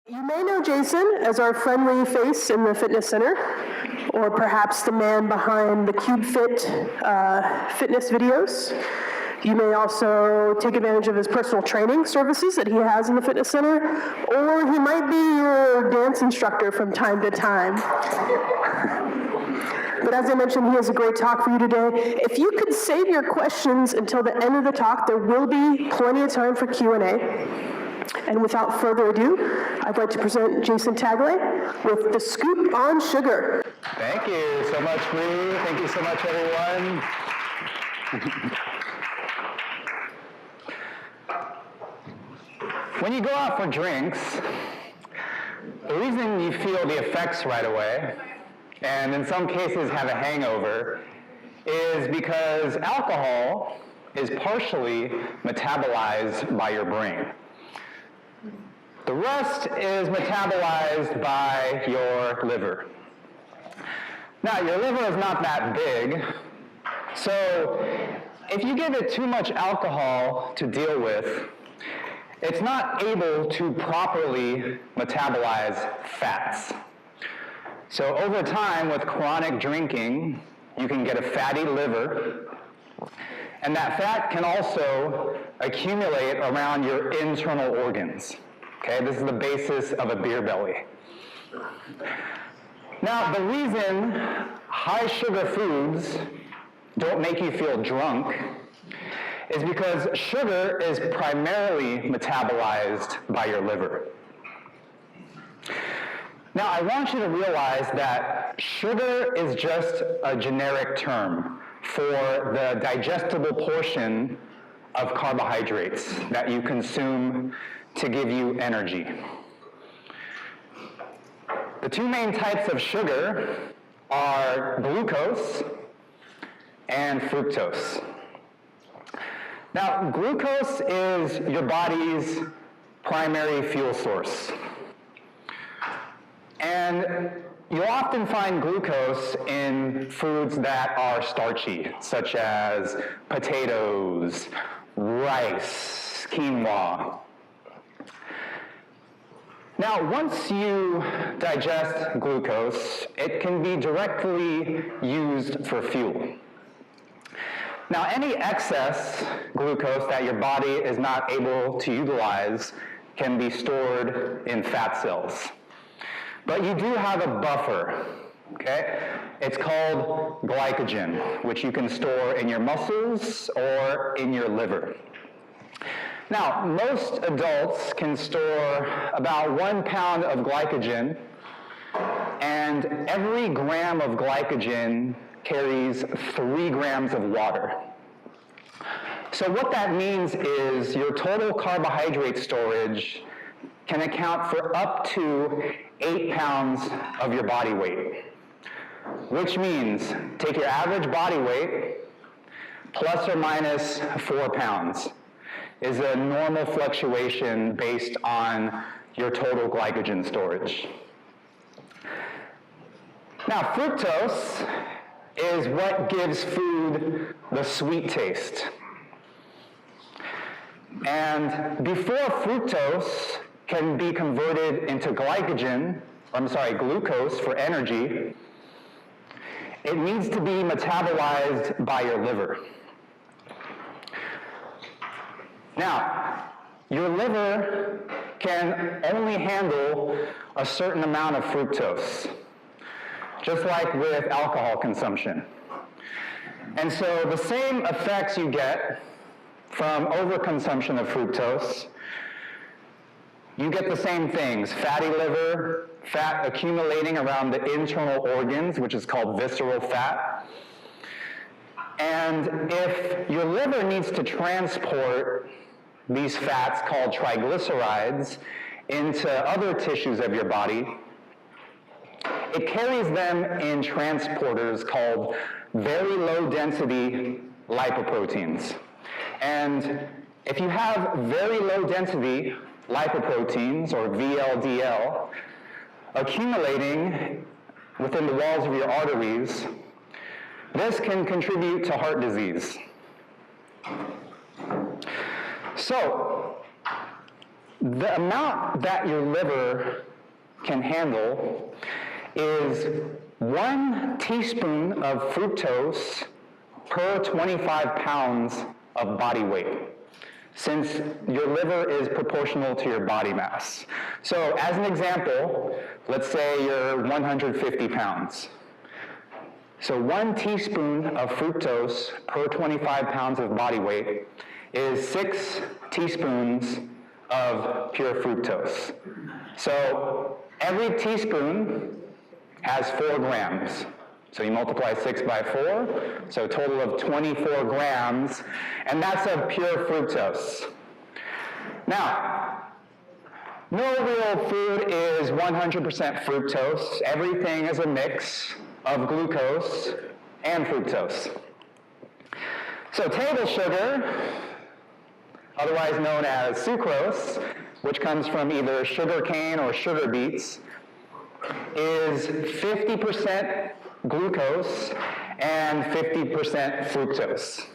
You may know Jason as our friendly face in the fitness center, or perhaps the man behind the CubeFit fitness videos. You may also take advantage of his personal training services that he has in the fitness center, or he might be your dance instructor from time to time. But as I mentioned, he has a great talk for you today. If you could save your questions until the end of the talk, there will be plenty of time for Q&A. And without further ado, I'd like to present Jason Tagle with The Scoop on Sugar. Thank you so much, Bree. Thank you so much, everyone. When you go out for drinks, the reason you feel the effects right away, and in some cases have a hangover, is because alcohol is partially metabolized by your brain. The rest is metabolized by your liver. Now, your liver is not that big, so if you give it too much alcohol to deal with, it's not able to properly metabolize fats. So over time, with chronic drinking, you can get a fatty liver, and that fat can also accumulate around your internal organs. Okay, this is the basis of a beer belly. Now, the reason high sugar foods don't make you feel drunk is because sugar is primarily metabolized by your liver. Now, I want you to realize that sugar is just a generic term for the digestible portion of carbohydrates that you consume to give you energy. The two main types of sugar are glucose and fructose. Now, glucose is your body's primary fuel source. And you'll often find glucose in foods that are starchy, such as potatoes, rice, quinoa. Now, once you digest glucose, it can be directly used for fuel. Now, any excess glucose that your body is not able to utilize can be stored in fat cells. But you do have a buffer, okay? It's called glycogen, which you can store in your muscles or in your liver. Now, most adults can store about 1 pound of glycogen, and every gram of glycogen carries 3 grams of water. So what that means is your total carbohydrate storage can account for up to 8 pounds of your body weight, which means take your average body weight plus or minus 4 pounds is a normal fluctuation based on your total glycogen storage. Now, fructose is what gives food the sweet taste. And before fructose can be converted into glucose for energy, it needs to be metabolized by your liver. Now, your liver can only handle a certain amount of fructose, just like with alcohol consumption. And so the same effects you get from overconsumption of fructose, you get the same things: fatty liver, fat accumulating around the internal organs, which is called visceral fat. And if your liver needs to transport these fats called triglycerides into other tissues of your body, it carries them in transporters called very low density lipoproteins. And if you have very low density lipoproteins, or VLDL, accumulating within the walls of your arteries, this can contribute to heart disease. So, The amount that your liver can handle is 1 teaspoon of fructose per 25 pounds of body weight, since your liver is proportional to your body mass. So as an example, let's say you're 150 pounds. So 1 teaspoon of fructose per 25 pounds of body weight is 6 teaspoons of pure fructose. So every teaspoon has 4 grams. So you multiply 6 by 4, so a total of 24 grams, and that's of pure fructose. Now, no real food is 100% fructose. Everything is a mix of glucose and fructose. So table sugar, otherwise known as sucrose, which comes from either sugar cane or sugar beets, is 50% glucose and 50% fructose.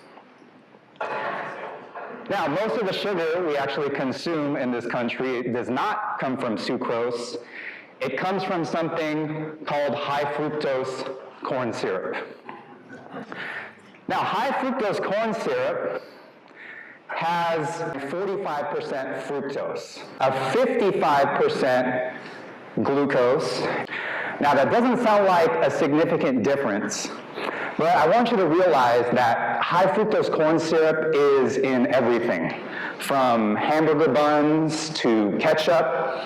Now, most of the sugar we actually consume in this country does not come from sucrose. It comes from something called high fructose corn syrup. Now, high fructose corn syrup has 45% fructose, a 55% glucose. Now, that doesn't sound like a significant difference, but I want you to realize that high fructose corn syrup is in everything, from hamburger buns to ketchup,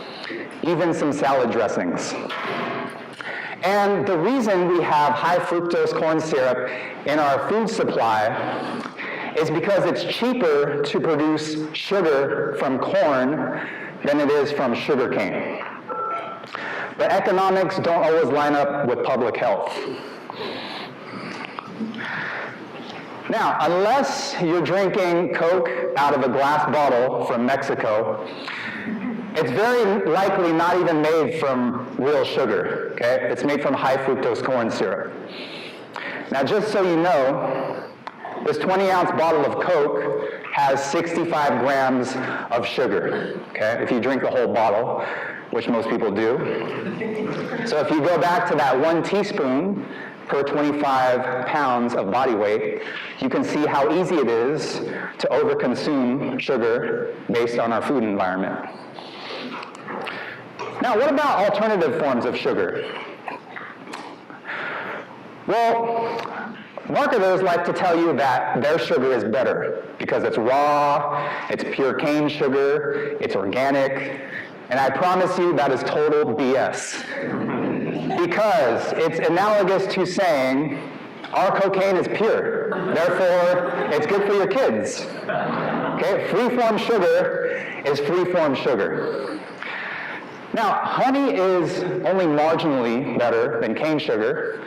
even some salad dressings. And the reason we have high fructose corn syrup in our food supply is because it's cheaper to produce sugar from corn than it is from sugar cane. But economics don't always line up with public health. Now, unless you're drinking Coke out of a glass bottle from Mexico, it's very likely not even made from real sugar, okay? It's made from high fructose corn syrup. Now, just so you know, this 20-ounce bottle of Coke has 65 grams of sugar, okay? If you drink the whole bottle, which most people do. So if you go back to that 1 teaspoon per 25 pounds of body weight, you can see how easy it is to overconsume sugar based on our food environment. Now, what about alternative forms of sugar? Well, marketers like to tell you that their sugar is better because it's raw, it's pure cane sugar, it's organic, and I promise you that is total BS. Because it's analogous to saying, our cocaine is pure, therefore it's good for your kids. Okay, free-form sugar is free-form sugar. Now, honey is only marginally better than cane sugar.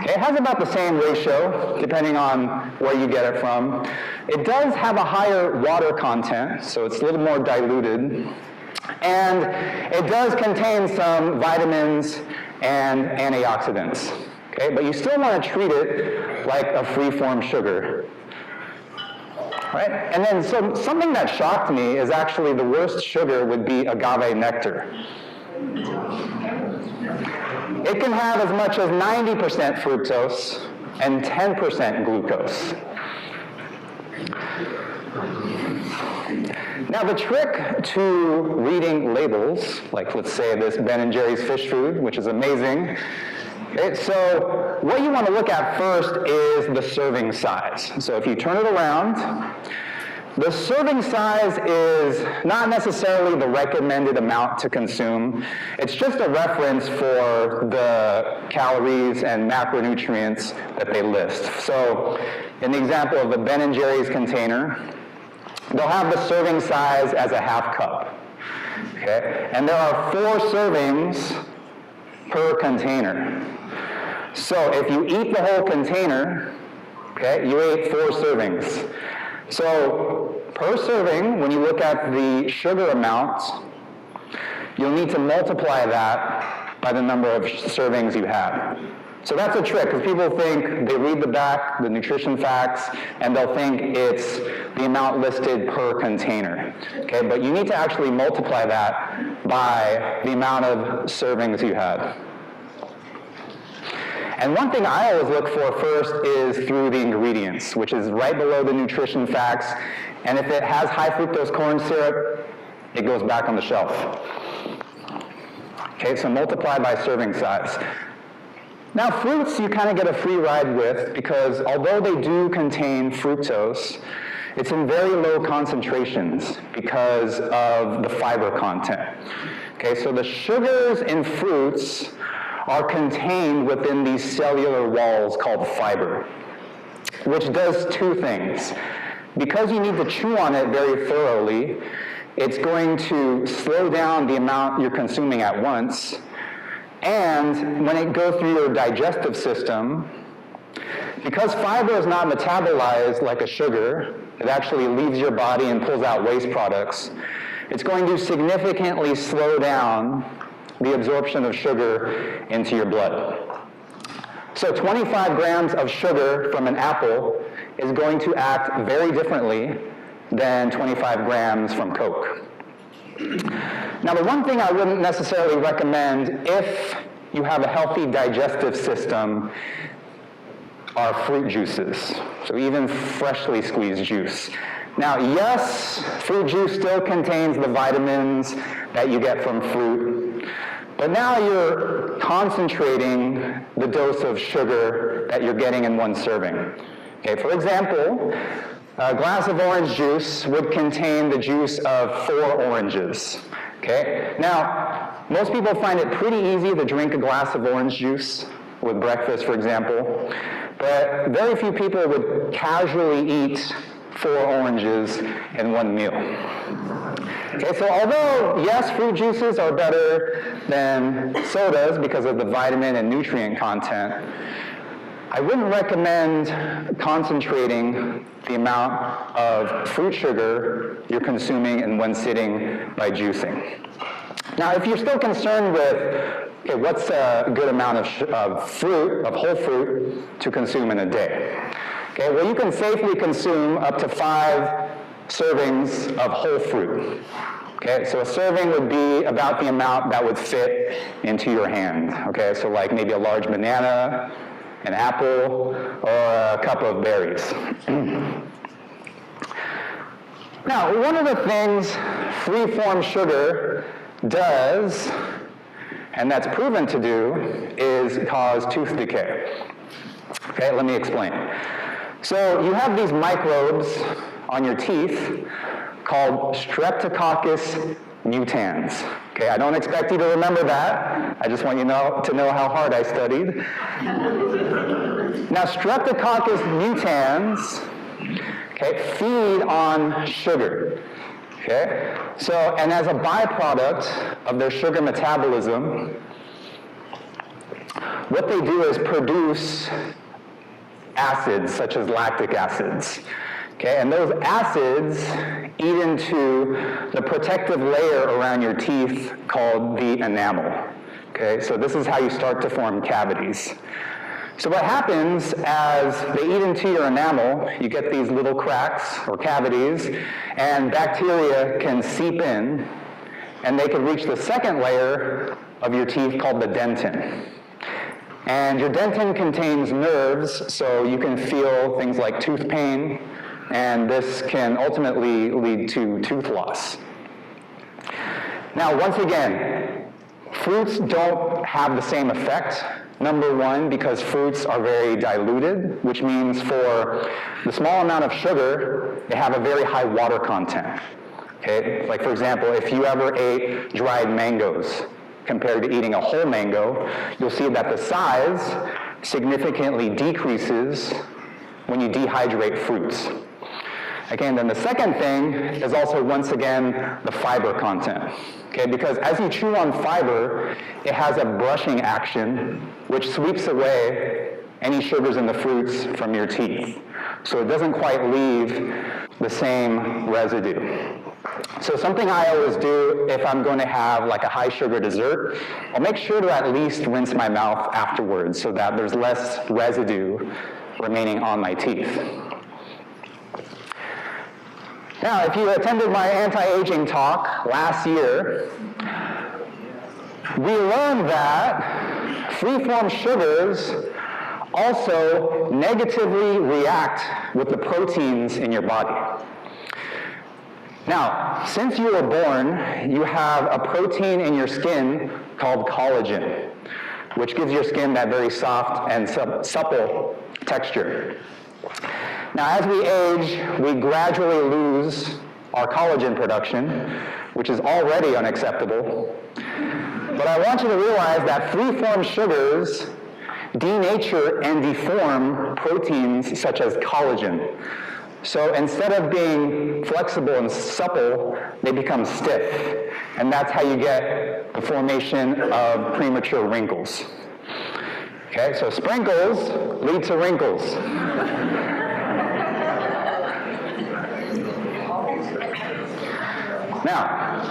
It has about the same ratio, depending on where you get it from. It does have a higher water content, so it's a little more diluted. And it does contain some vitamins and antioxidants. Okay, but you still want to treat it like a free-form sugar. Right? And then something that shocked me is actually the worst sugar would be agave nectar. It can have as much as 90% fructose and 10% glucose. Now, the trick to reading labels, like let's say this Ben & Jerry's fish food, which is amazing. Okay, so what you want to look at first is the serving size. So if you turn it around, the serving size is not necessarily the recommended amount to consume. It's just a reference for the calories and macronutrients that they list. So in the example of the Ben & Jerry's container, they'll have the serving size as a half cup. Okay? And there are 4 servings per container. So if you eat the whole container, okay, you ate 4 servings. So per serving, when you look at the sugar amount, you'll need to multiply that by the number of servings you have. So that's a trick, because people think, they read the back, the nutrition facts, and they'll think it's the amount listed per container. Okay, but you need to actually multiply that by the amount of servings you have. And one thing I always look for first is through the ingredients, which is right below the nutrition facts. And if it has high fructose corn syrup, it goes back on the shelf. Okay, so multiply by serving size. Now, fruits you kind of get a free ride with, because although they do contain fructose, it's in very low concentrations because of the fiber content. Okay, so the sugars in fruits are contained within these cellular walls called fiber, which does two things. Because you need to chew on it very thoroughly, it's going to slow down the amount you're consuming at once, and when it goes through your digestive system, because fiber is not metabolized like a sugar, it actually leaves your body and pulls out waste products, it's going to significantly slow down the absorption of sugar into your blood. So 25 grams of sugar from an apple is going to act very differently than 25 grams from Coke. Now, the one thing I wouldn't necessarily recommend if you have a healthy digestive system are fruit juices, so even freshly squeezed juice. Now, yes, fruit juice still contains the vitamins that you get from fruit, but now you're concentrating the dose of sugar that you're getting in one serving. Okay, for example, a glass of orange juice would contain the juice of 4 oranges. Okay? Now, most people find it pretty easy to drink a glass of orange juice with breakfast, for example, but very few people would casually eat 4 oranges in one meal. Okay, so although, yes, fruit juices are better than sodas because of the vitamin and nutrient content, I wouldn't recommend concentrating the amount of fruit sugar you're consuming in one sitting by juicing. Now, if you're still concerned with, okay, what's a good amount of fruit, of whole fruit, to consume in a day? Okay, well, you can safely consume up to 5 servings of whole fruit. Okay, so a serving would be about the amount that would fit into your hand. Okay, so like maybe a large banana, an apple, or a cup of berries. Now, one of the things free-form sugar does, and that's proven to do, is cause tooth decay. Okay, let me explain. So you have these microbes on your teeth called Streptococcus mutans. Okay, I don't expect you to remember that. I just want you to know how hard I studied. Now, Streptococcus mutans, okay, feed on sugar. Okay, so, and as a byproduct of their sugar metabolism, what they do is produce acids such as lactic acids. Okay, and those acids eat into the protective layer around your teeth called the enamel. Okay, so this is how you start to form cavities. So what happens as they eat into your enamel, you get these little cracks or cavities, and bacteria can seep in, and they can reach the second layer of your teeth called the dentin. And your dentin contains nerves, so you can feel things like tooth pain, and this can ultimately lead to tooth loss. Now, once again, fruits don't have the same effect. Number one, because fruits are very diluted, which means for the small amount of sugar, they have a very high water content. Okay? Like, for example, if you ever ate dried mangoes compared to eating a whole mango, you'll see that the size significantly decreases when you dehydrate fruits. Again, then the second thing is also, once again, the fiber content. Okay, because as you chew on fiber, it has a brushing action which sweeps away any sugars in the fruits from your teeth. So it doesn't quite leave the same residue. So something I always do if I'm going to have like a high sugar dessert, I'll make sure to at least rinse my mouth afterwards so that there's less residue remaining on my teeth. Now, if you attended my anti-aging talk last year, we learned that free-form sugars also negatively react with the proteins in your body. Now, since you were born, you have a protein in your skin called collagen, which gives your skin that very soft and supple texture. Now, as we age, we gradually lose our collagen production, which is already unacceptable. But I want you to realize that free-form sugars denature and deform proteins such as collagen. So instead of being flexible and supple, they become stiff. And that's how you get the formation of premature wrinkles. Okay, so sprinkles lead to wrinkles. Now,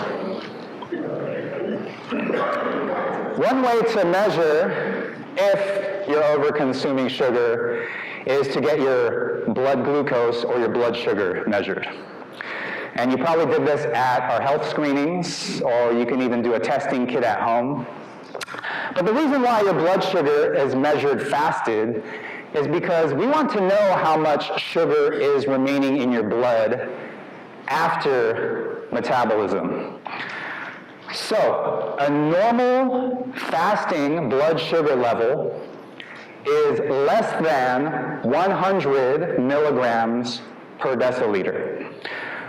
one way to measure if you're over-consuming sugar is to get your blood glucose or your blood sugar measured. And you probably did this at our health screenings, or you can even do a testing kit at home. But the reason why your blood sugar is measured fasted is because we want to know how much sugar is remaining in your blood after metabolism. So, a normal fasting blood sugar level is less than 100 milligrams per deciliter.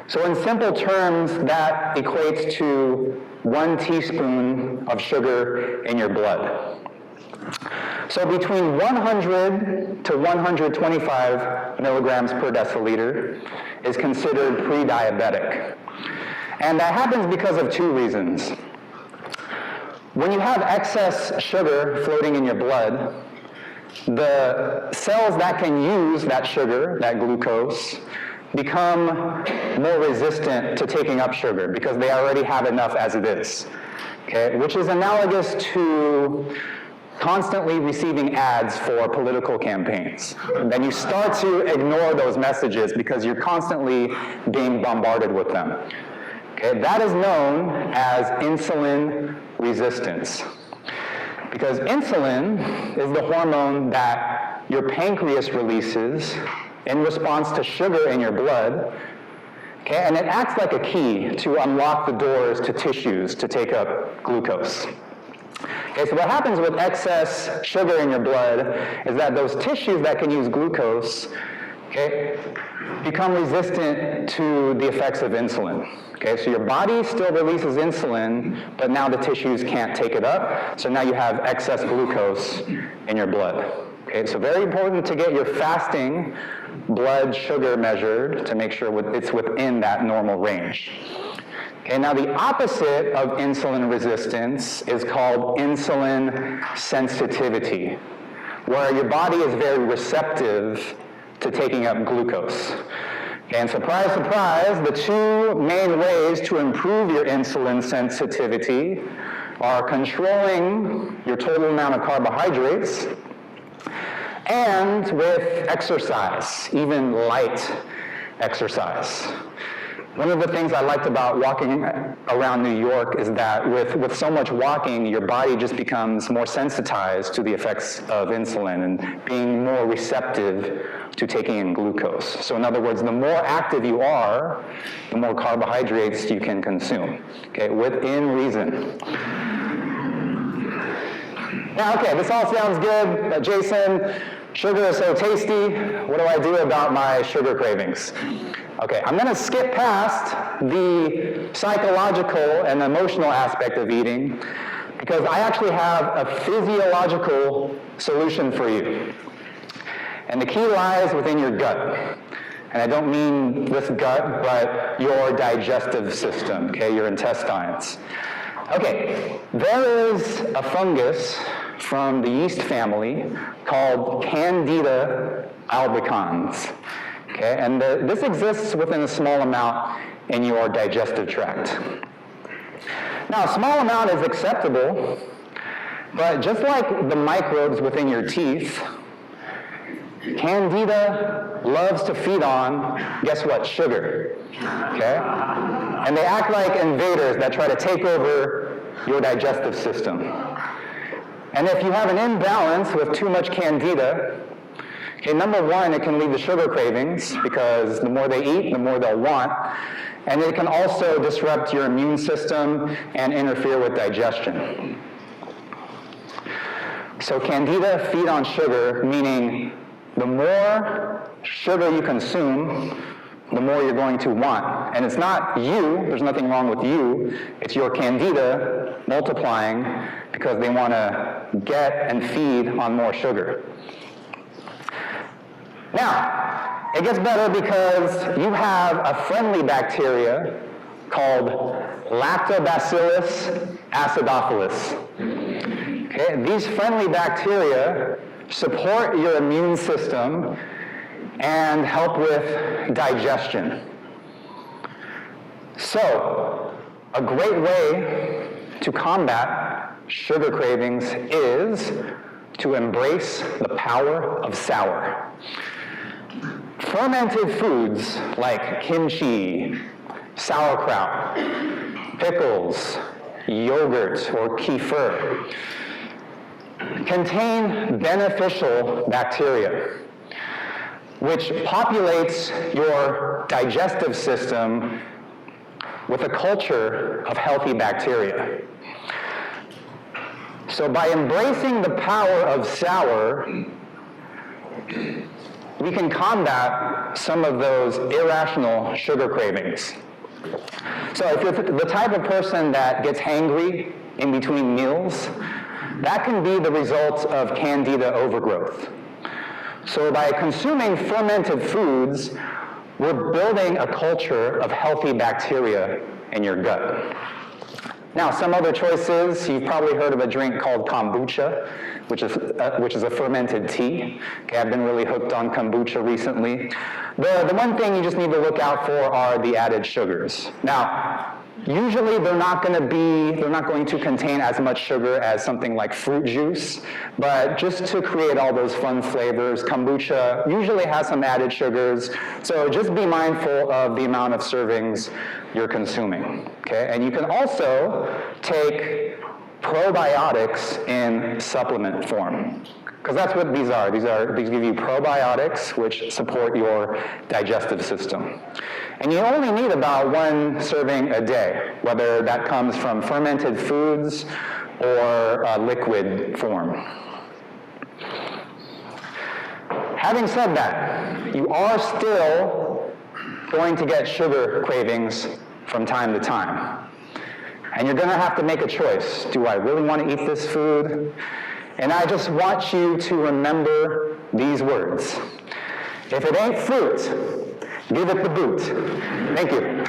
So in simple terms, that equates to 1 teaspoon of sugar in your blood. So between 100 to 125 milligrams per deciliter is considered pre-diabetic. And that happens because of two reasons. When you have excess sugar floating in your blood, the cells that can use that sugar, that glucose, become more resistant to taking up sugar because they already have enough as it is, okay? Which is analogous to constantly receiving ads for political campaigns. And then you start to ignore those messages because you're constantly being bombarded with them. Okay? That is known as insulin resistance. Because insulin is the hormone that your pancreas releases in response to sugar in your blood, okay? And it acts like a key to unlock the doors to tissues to take up glucose. Okay, so what happens with excess sugar in your blood is that those tissues that can use glucose, okay, become resistant to the effects of insulin. Okay, so your body still releases insulin, but now the tissues can't take it up, so now you have excess glucose in your blood. Okay, so very important to get your fasting blood sugar measured to make sure it's within that normal range. Okay, now the opposite of insulin resistance is called insulin sensitivity, where your body is very receptive to taking up glucose. Okay, and surprise, surprise, the two main ways to improve your insulin sensitivity are controlling your total amount of carbohydrates and with exercise, even light exercise. One of the things I liked about walking around New York is that with so much walking, your body just becomes more sensitized to the effects of insulin and being more receptive to taking in glucose. So in other words, the more active you are, the more carbohydrates you can consume, okay, within reason. Now, okay, this all sounds good, but Jason, sugar is so tasty. What do I do about my sugar cravings? Okay, I'm going to skip past the psychological and emotional aspect of eating because I actually have a physiological solution for you. And the key lies within your gut. And I don't mean this gut, but your digestive system, okay, your intestines. Okay, there is a fungus from the yeast family called Candida albicans. Okay, and this exists within a small amount in your digestive tract. Now, a small amount is acceptable, but just like the microbes within your teeth, Candida loves to feed on, guess what, sugar, okay? And they act like invaders that try to take over your digestive system. And if you have an imbalance with too much Candida, okay, number one, it can lead to sugar cravings because the more they eat, the more they'll want. And it can also disrupt your immune system and interfere with digestion. So Candida feed on sugar, meaning the more sugar you consume, the more you're going to want. And it's not you, there's nothing wrong with you, it's your Candida multiplying because they want to get and feed on more sugar. Now, it gets better because you have a friendly bacteria called Lactobacillus acidophilus. Okay, these friendly bacteria support your immune system and help with digestion. So, a great way to combat sugar cravings is to embrace the power of sour. Fermented foods like kimchi, sauerkraut, pickles, yogurt, or kefir contain beneficial bacteria, which populates your digestive system with a culture of healthy bacteria. So by embracing the power of sour, we can combat some of those irrational sugar cravings. So if you're the type of person that gets hangry in between meals, that can be the result of Candida overgrowth. So by consuming fermented foods, we're building a culture of healthy bacteria in your gut. Now, some other choices, you've probably heard of a drink called kombucha, which is a fermented tea. Okay, I've been really hooked on kombucha recently. The one thing you just need to look out for are the added sugars. Now, usually they're not going to contain as much sugar as something like fruit juice, but just to create all those fun flavors, kombucha usually has some added sugars, so just be mindful of the amount of servings you're consuming, okay? And you can also take probiotics in supplement form, because that's what these are. These give you probiotics, which support your digestive system. And you only need about 1 serving a day, whether that comes from fermented foods or liquid form. Having said that, you are still going to get sugar cravings from time to time. And you're going to have to make a choice. Do I really want to eat this food? And I just want you to remember these words. If it ain't fruit, give it the boot. Thank you.